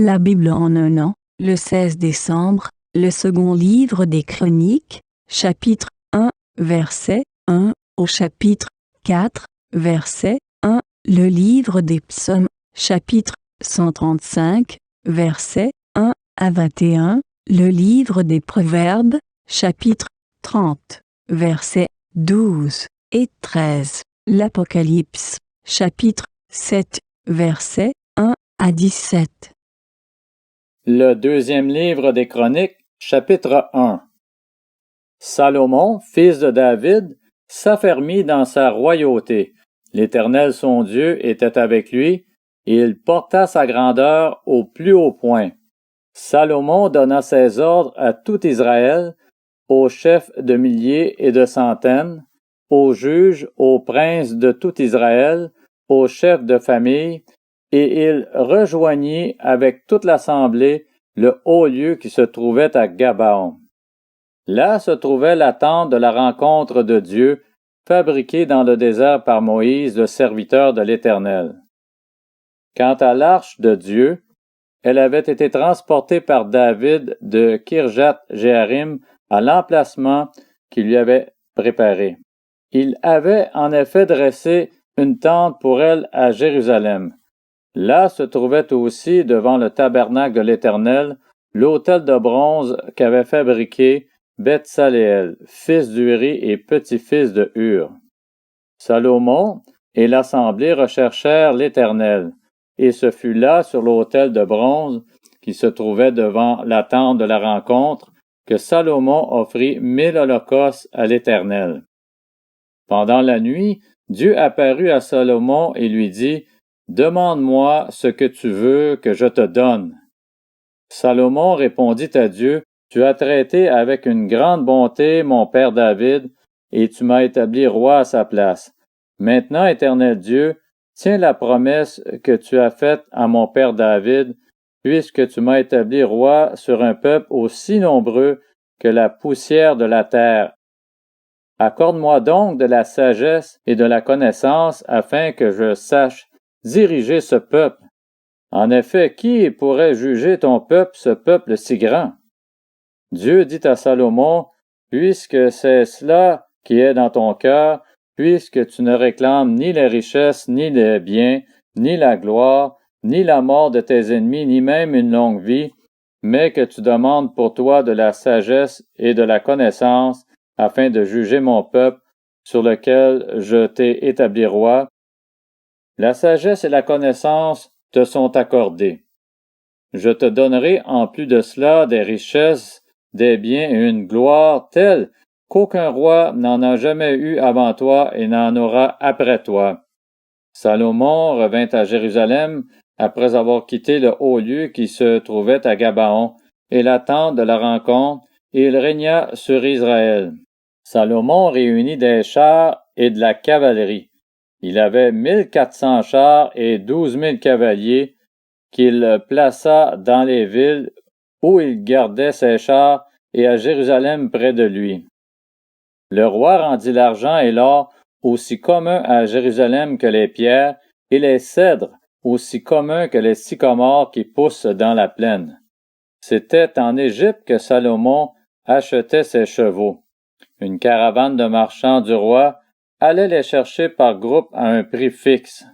La Bible en un an, le 16 décembre, le second livre des Chroniques, chapitre 1, verset 1 au chapitre 4, verset 1, le livre des Psaumes, chapitre 135, verset 1 à 21, le livre des Proverbes, chapitre 30, versets 12 et 13, l'Apocalypse, chapitre 7, versets 1 à 17. Le deuxième livre des Chroniques, chapitre 1. Salomon, fils de David, s'affermit dans sa royauté. L'Éternel son Dieu était avec lui, et il porta sa grandeur au plus haut point. Salomon donna ses ordres à tout Israël, aux chefs de milliers et de centaines, aux juges, aux princes de tout Israël, aux chefs de famille, et il rejoignit avec toute l'assemblée le haut lieu qui se trouvait à Gabaon. Là se trouvait la tente de la rencontre de Dieu, fabriquée dans le désert par Moïse, le serviteur de l'Éternel. Quant à l'arche de Dieu, elle avait été transportée par David de Kirjath-Jéarim à l'emplacement qu'il lui avait préparé. Il avait en effet dressé une tente pour elle à Jérusalem. Là se trouvait aussi, devant le tabernacle de l'Éternel, l'autel de bronze qu'avait fabriqué Bethsaléel, fils d'Uri et petit-fils de Hur. Salomon et l'assemblée recherchèrent l'Éternel, et ce fut là, sur l'autel de bronze qui se trouvait devant la tente de la rencontre, que Salomon offrit 1000 holocaustes à l'Éternel. Pendant la nuit, Dieu apparut à Salomon et lui dit: « Demande-moi ce que tu veux que je te donne. » Salomon répondit à Dieu: « Tu as traité avec une grande bonté mon père David, et tu m'as établi roi à sa place. Maintenant, Éternel Dieu, tiens la promesse que tu as faite à mon père David, puisque tu m'as établi roi sur un peuple aussi nombreux que la poussière de la terre. Accorde-moi donc de la sagesse et de la connaissance afin que je sache diriger ce peuple. En effet, qui pourrait juger ton peuple, ce peuple si grand? » Dieu dit à Salomon: « Puisque c'est cela qui est dans ton cœur, puisque tu ne réclames ni les richesses, ni les biens, ni la gloire, ni la mort de tes ennemis, ni même une longue vie, mais que tu demandes pour toi de la sagesse et de la connaissance, afin de juger mon peuple, sur lequel je t'ai établi roi, la sagesse et la connaissance te sont accordées. Je te donnerai en plus de cela des richesses, des biens et une gloire telle qu'aucun roi n'en a jamais eu avant toi et n'en aura après toi. » Salomon revint à Jérusalem après avoir quitté le haut lieu qui se trouvait à Gabaon et la tente de la rencontre, et il régna sur Israël. Salomon réunit des chars et de la cavalerie. Il avait 1400 chars et 12 000 cavaliers qu'il plaça dans les villes où il gardait ses chars et à Jérusalem près de lui. Le roi rendit l'argent et l'or aussi communs à Jérusalem que les pierres, et les cèdres aussi communs que les sycomores qui poussent dans la plaine. C'était en Égypte que Salomon achetait ses chevaux. Une caravane de marchands du roi allait les chercher par groupe à un prix fixe.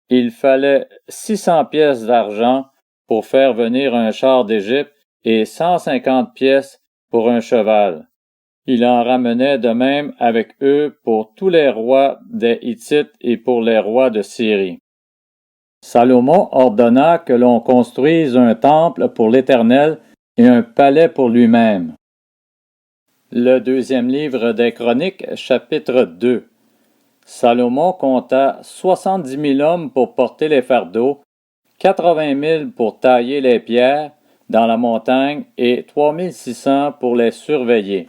Il fallait 600 pièces d'argent pour faire venir un char d'Égypte et 150 pièces pour un cheval. Il en ramenait de même avec eux pour tous les rois des Hittites et pour les rois de Syrie. Salomon ordonna que l'on construise un temple pour l'Éternel et un palais pour lui-même. Le deuxième livre des Chroniques, chapitre 2. Salomon compta 70 000 hommes pour porter les fardeaux, 80 000 pour tailler les pierres dans la montagne et 3 600 pour les surveiller.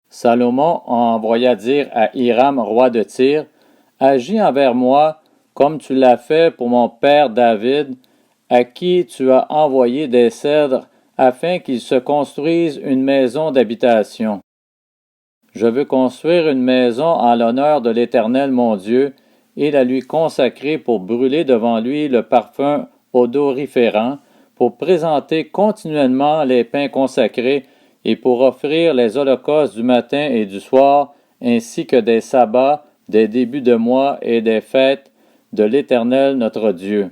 Salomon envoya dire à Hiram, roi de Tyr: « Agis envers moi comme tu l'as fait pour mon père David, à qui tu as envoyé des cèdres afin qu'il se construise une maison d'habitation. Je veux construire une maison en l'honneur de l'Éternel mon Dieu et la lui consacrer pour brûler devant lui le parfum odoriférant, pour présenter continuellement les pains consacrés et pour offrir les holocaustes du matin et du soir, ainsi que des sabbats, des débuts de mois et des fêtes de l'Éternel notre Dieu.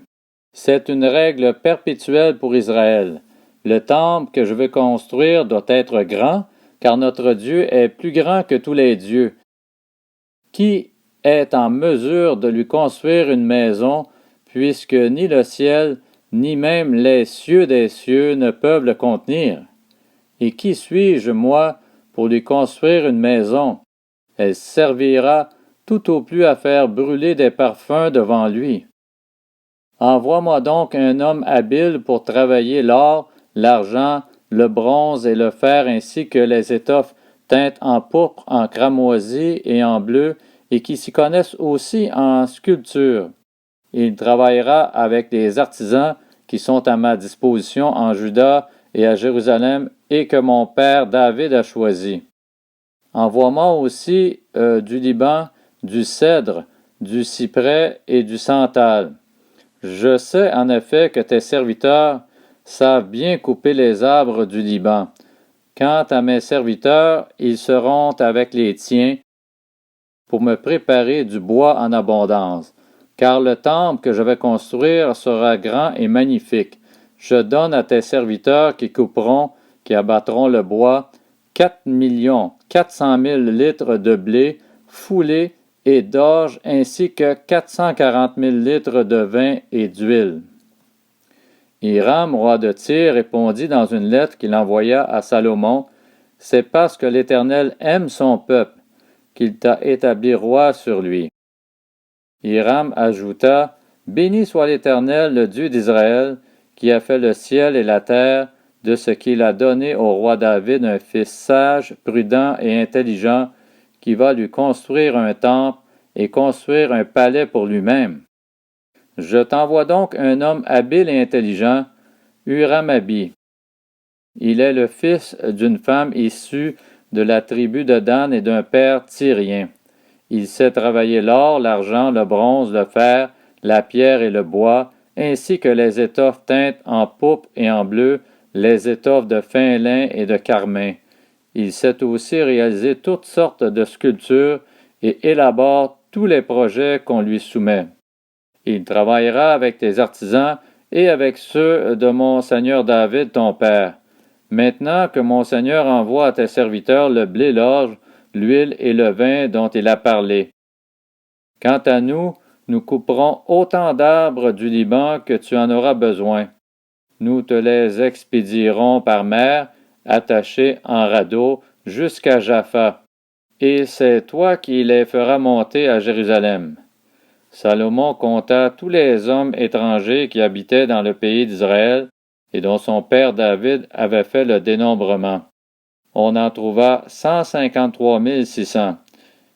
C'est une règle perpétuelle pour Israël. Le temple que je veux construire doit être grand, car notre Dieu est plus grand que tous les dieux. Qui est en mesure de lui construire une maison, puisque ni le ciel, ni même les cieux des cieux ne peuvent le contenir? Et qui suis-je, moi, pour lui construire une maison? Elle servira tout au plus à faire brûler des parfums devant lui. Envoie-moi donc un homme habile pour travailler l'or, l'argent, le bronze et le fer, ainsi que les étoffes teintes en pourpre, en cramoisi et en bleu, et qui s'y connaissent aussi en sculpture. Il travaillera avec des artisans qui sont à ma disposition en Juda et à Jérusalem, et que mon père David a choisi. Envoie-moi aussi du Liban, du cèdre, du cyprès et du santal. Je sais en effet que tes serviteurs savent bien couper les arbres du Liban. Quant à mes serviteurs, ils seront avec les tiens pour me préparer du bois en abondance, car le temple que je vais construire sera grand et magnifique. Je donne à tes serviteurs qui couperont, qui abattront le bois, 4 400 000 litres de blé foulé et d'orge, ainsi que 440 000 litres de vin et d'huile. Hiram, roi de Tyr, répondit dans une lettre qu'il envoya à Salomon, « C'est parce que l'Éternel aime son peuple qu'il t'a établi roi sur lui. » Hiram ajouta, « Béni soit l'Éternel, le Dieu d'Israël, qui a fait le ciel et la terre, de ce qu'il a donné au roi David un fils sage, prudent et intelligent, qui va lui construire un temple et construire un palais pour lui-même. Je t'envoie donc un homme habile et intelligent, Huram-Abi. Il est le fils d'une femme issue de la tribu de Dan et d'un père tyrien. Il sait travailler l'or, l'argent, le bronze, le fer, la pierre et le bois, ainsi que les étoffes teintes en pourpre et en bleu, les étoffes de fin lin et de carmin. Il sait aussi réaliser toutes sortes de sculptures et élabore tous les projets qu'on lui soumet. Il travaillera avec tes artisans et avec ceux de mon seigneur David ton père. Maintenant que mon seigneur envoie à tes serviteurs le blé, l'orge, l'huile et le vin dont il a parlé. Quant à nous, nous couperons autant d'arbres du Liban que tu en auras besoin. Nous te les expédierons par mer, attachés en radeau, jusqu'à Jaffa, et c'est toi qui les feras monter à Jérusalem. » Salomon compta tous les hommes étrangers qui habitaient dans le pays d'Israël et dont son père David avait fait le dénombrement. On en trouva 153 600.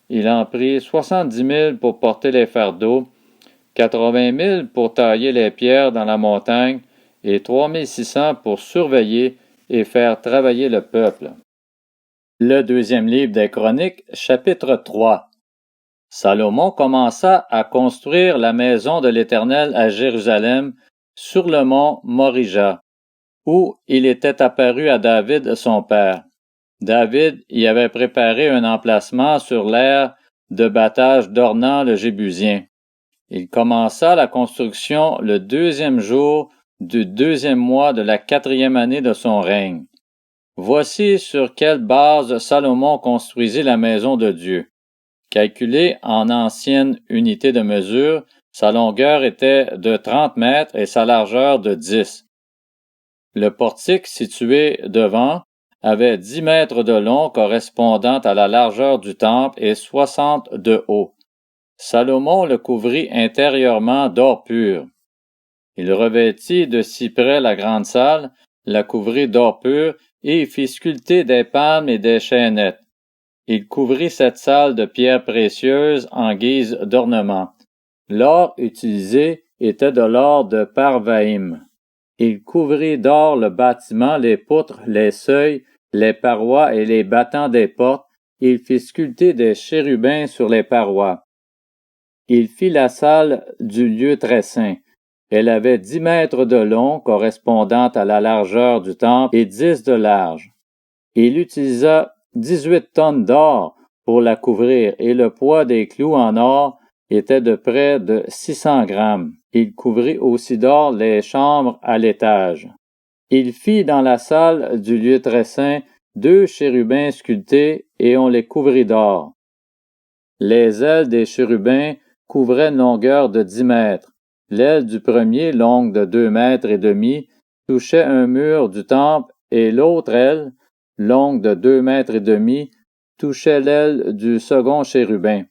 Il en prit 70 000 pour porter les fardeaux, 80 000 pour tailler les pierres dans la montagne et 3 600 pour surveiller et faire travailler le peuple. Le deuxième livre des Chroniques, chapitre 3. Salomon commença à construire la maison de l'Éternel à Jérusalem, sur le mont Morija, où il était apparu à David son père. David y avait préparé un emplacement sur l'aire de battage d'Ornan le Jébusien. Il commença la construction le 2e jour du 2e mois de la 4e année de son règne. Voici sur quelle base Salomon construisit la maison de Dieu. Calculée en ancienne unité de mesure, sa longueur était de 30 mètres et sa largeur de 10. Le portique situé devant avait 10 mètres de long correspondant à la largeur du temple et 60 de haut. Salomon le couvrit intérieurement d'or pur. Il revêtit de cyprès la grande salle, la couvrit d'or pur et y fit sculpter des palmes et des chaînettes. Il couvrit cette salle de pierres précieuses en guise d'ornement. L'or utilisé était de l'or de Parvaïm. Il couvrit d'or le bâtiment, les poutres, les seuils, les parois et les battants des portes. Il fit sculpter des chérubins sur les parois. Il fit la salle du lieu très saint. Elle avait 10 mètres de long, correspondant à la largeur du temple, et 10 de large. Il utilisa 18 tonnes d'or pour la couvrir, et le poids des clous en or était de près de 600 grammes. Il couvrit aussi d'or les chambres à l'étage. Il fit dans la salle du lieu très saint 2 chérubins sculptés, et on les couvrit d'or. Les ailes des chérubins couvraient une longueur de 10 mètres. L'aile du premier, longue de 2 mètres et demi, touchait un mur du temple, et l'autre aile, longue de 2 mètres et demi, touchait l'aile du second chérubin.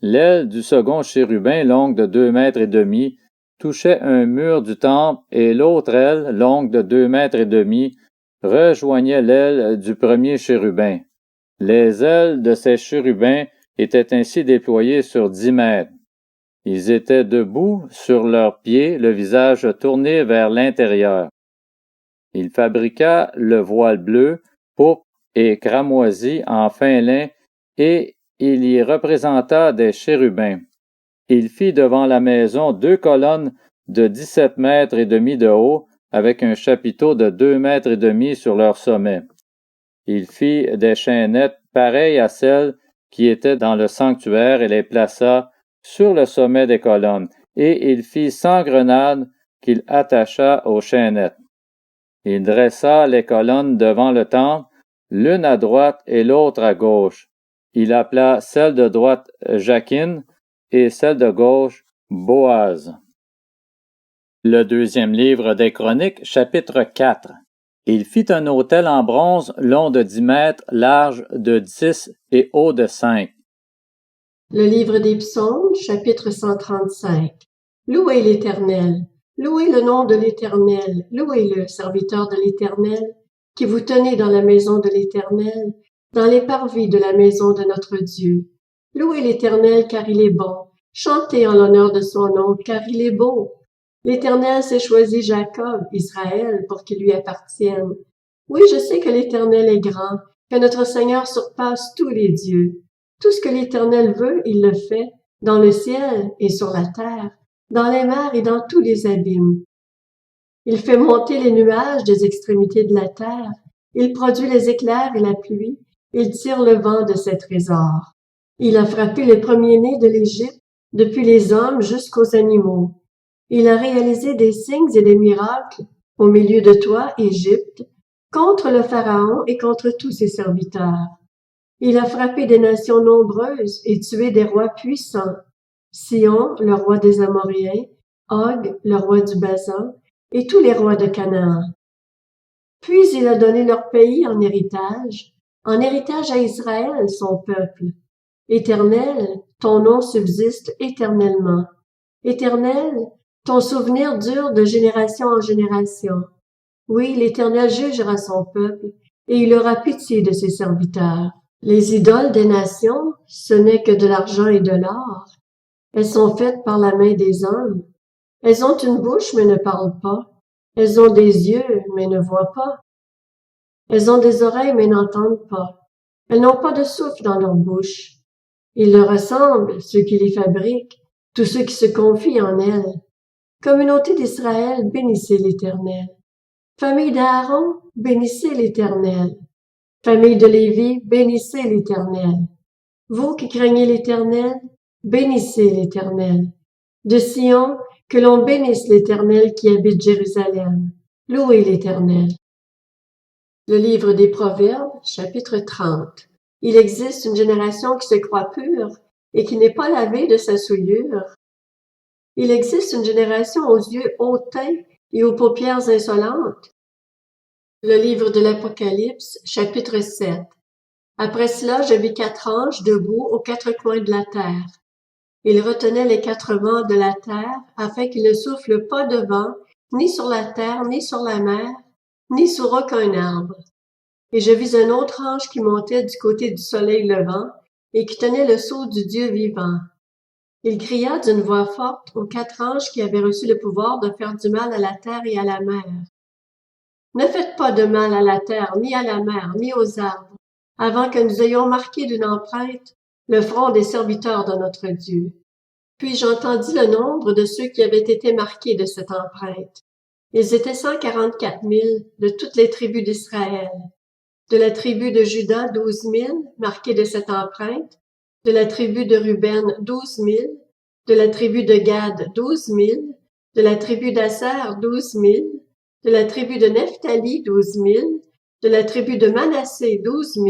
L'aile du second chérubin, longue de 2 mètres et demi, touchait un mur du temple, et l'autre aile, longue de 2 mètres et demi, rejoignait l'aile du premier chérubin. Les ailes de ces chérubins étaient ainsi déployées sur 10 mètres. Ils étaient debout sur leurs pieds, le visage tourné vers l'intérieur. Il fabriqua le voile bleu, pourpre et cramoisi en fin lin, et il y représenta des chérubins. Il fit devant la maison 2 colonnes de 17 mètres et demi de haut, avec un chapiteau de 2 mètres et demi sur leur sommet. Il fit des chaînettes pareilles à celles qui étaient dans le sanctuaire et les plaça sur le sommet des colonnes, et il fit 100 grenades qu'il attacha aux chaînettes. Il dressa les colonnes devant le temple, l'une à droite et l'autre à gauche. Il appela celle de droite Jachin et celle de gauche Boaz. Le deuxième livre des Chroniques, chapitre 4. Il fit un autel en bronze long de 10 mètres, large de 10 et haut de 5. Le livre des Psaumes, chapitre 135. Louez l'Éternel, louez le nom de l'Éternel, louez-le, serviteur de l'Éternel, qui vous tenez dans la maison de l'Éternel, dans les parvis de la maison de notre Dieu. Louez l'Éternel car il est bon, chantez en l'honneur de son nom car il est beau. L'Éternel s'est choisi Jacob, Israël, pour qu'il lui appartienne. Oui, je sais que l'Éternel est grand, que notre Seigneur surpasse tous les dieux. Tout ce que l'Éternel veut, il le fait, dans le ciel et sur la terre, dans les mers et dans tous les abîmes. Il fait monter les nuages des extrémités de la terre, il produit les éclairs et la pluie, il tire le vent de ses trésors. Il a frappé les premiers-nés de l'Égypte, depuis les hommes jusqu'aux animaux. Il a réalisé des signes et des miracles au milieu de toi, Égypte, contre le Pharaon et contre tous ses serviteurs. Il a frappé des nations nombreuses et tué des rois puissants. Sion, le roi des Amoréens, Og, le roi du Basan, et tous les rois de Canaan. Puis il a donné leur pays en héritage à Israël, son peuple. Éternel, ton nom subsiste éternellement. Éternel, ton souvenir dure de génération en génération. Oui, l'Éternel jugera son peuple, et il aura pitié de ses serviteurs. Les idoles des nations, ce n'est que de l'argent et de l'or. Elles sont faites par la main des hommes. Elles ont une bouche, mais ne parlent pas. Elles ont des yeux, mais ne voient pas. Elles ont des oreilles, mais n'entendent pas. Elles n'ont pas de souffle dans leur bouche. Ils leur ressemblent, ceux qui les fabriquent, tous ceux qui se confient en elles. Communauté d'Israël, bénissez l'Éternel. Famille d'Aaron, bénissez l'Éternel. Famille de Lévi, bénissez l'Éternel. Vous qui craignez l'Éternel, bénissez l'Éternel. De Sion, que l'on bénisse l'Éternel qui habite Jérusalem. Louez l'Éternel. Le livre des Proverbes, chapitre 30. Il existe une génération qui se croit pure et qui n'est pas lavée de sa souillure. Il existe une génération aux yeux hautains et aux paupières insolentes. Le livre de l'Apocalypse, chapitre 7. Après cela, je vis 4 anges debout aux 4 coins de la terre. Ils retenaient les 4 vents de la terre afin qu'ils ne soufflent pas de vent, ni sur la terre, ni sur la mer, ni sur aucun arbre. Et je vis un autre ange qui montait du côté du soleil levant et qui tenait le sceau du Dieu vivant. Il cria d'une voix forte aux 4 anges qui avaient reçu le pouvoir de faire du mal à la terre et à la mer. Ne faites pas de mal à la terre, ni à la mer, ni aux arbres, avant que nous ayons marqué d'une empreinte le front des serviteurs de notre Dieu. Puis j'entendis le nombre de ceux qui avaient été marqués de cette empreinte. Ils étaient 144 000 de toutes les tribus d'Israël. De la tribu de Juda, 12 000 marqués de cette empreinte. De la tribu de Ruben, 12 000. De la tribu de Gad, 12 000. De la tribu d'Asser, 12 000. De la tribu de Nephtali, 12 000. De la tribu de Manassé, 12 000.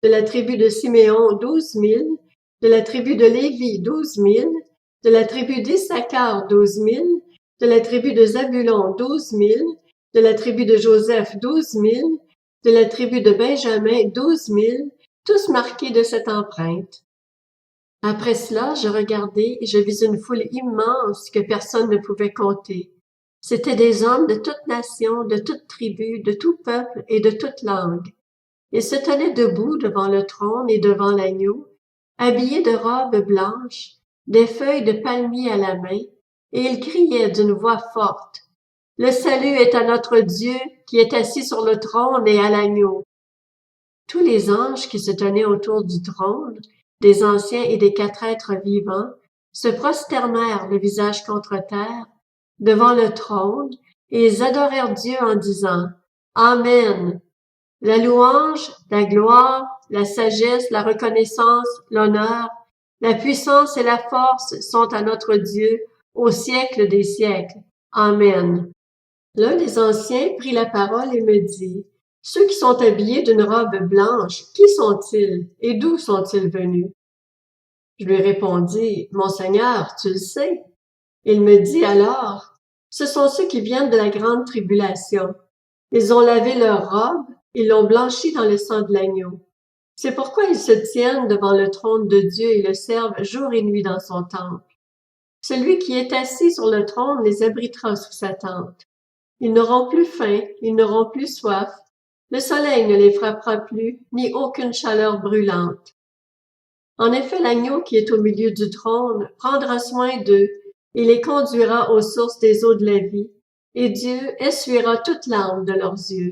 De la tribu de Siméon, 12 000. De la tribu de Lévi, 12 000. De la tribu d'Issachar, 12 000. De la tribu de Zabulon, 12 000. De la tribu de Joseph, 12 000. De la tribu de Benjamin, 12 000, tous marqués de cette empreinte. Après cela, je regardai et je vis une foule immense que personne ne pouvait compter. C'étaient des hommes de toute nation, de toute tribu, de tout peuple et de toute langue. Ils se tenaient debout devant le trône et devant l'agneau, habillés de robes blanches, des feuilles de palmier à la main, et ils criaient d'une voix forte: « Le salut est à notre Dieu qui est assis sur le trône et à l'agneau. » Tous les anges qui se tenaient autour du trône, des anciens et des 4 êtres vivants, se prosternèrent le visage contre terre devant le trône et ils adorèrent Dieu en disant: « Amen. La louange, la gloire, la sagesse, la reconnaissance, l'honneur, la puissance et la force sont à notre Dieu au siècle des siècles. Amen. » L'un des anciens prit la parole et me dit: « Ceux qui sont habillés d'une robe blanche, qui sont-ils et d'où sont-ils venus? » Je lui répondis: « Mon Seigneur, tu le sais. » Il me dit alors: « Ce sont ceux qui viennent de la grande tribulation. Ils ont lavé leur robe, ils l'ont blanchie dans le sang de l'agneau. C'est pourquoi ils se tiennent devant le trône de Dieu et le servent jour et nuit dans son temple. Celui qui est assis sur le trône les abritera sous sa tente. Ils n'auront plus faim, ils n'auront plus soif. Le soleil ne les frappera plus, ni aucune chaleur brûlante. En effet, l'agneau qui est au milieu du trône prendra soin d'eux et les conduira aux sources des eaux de la vie, et Dieu essuiera toute larme de leurs yeux.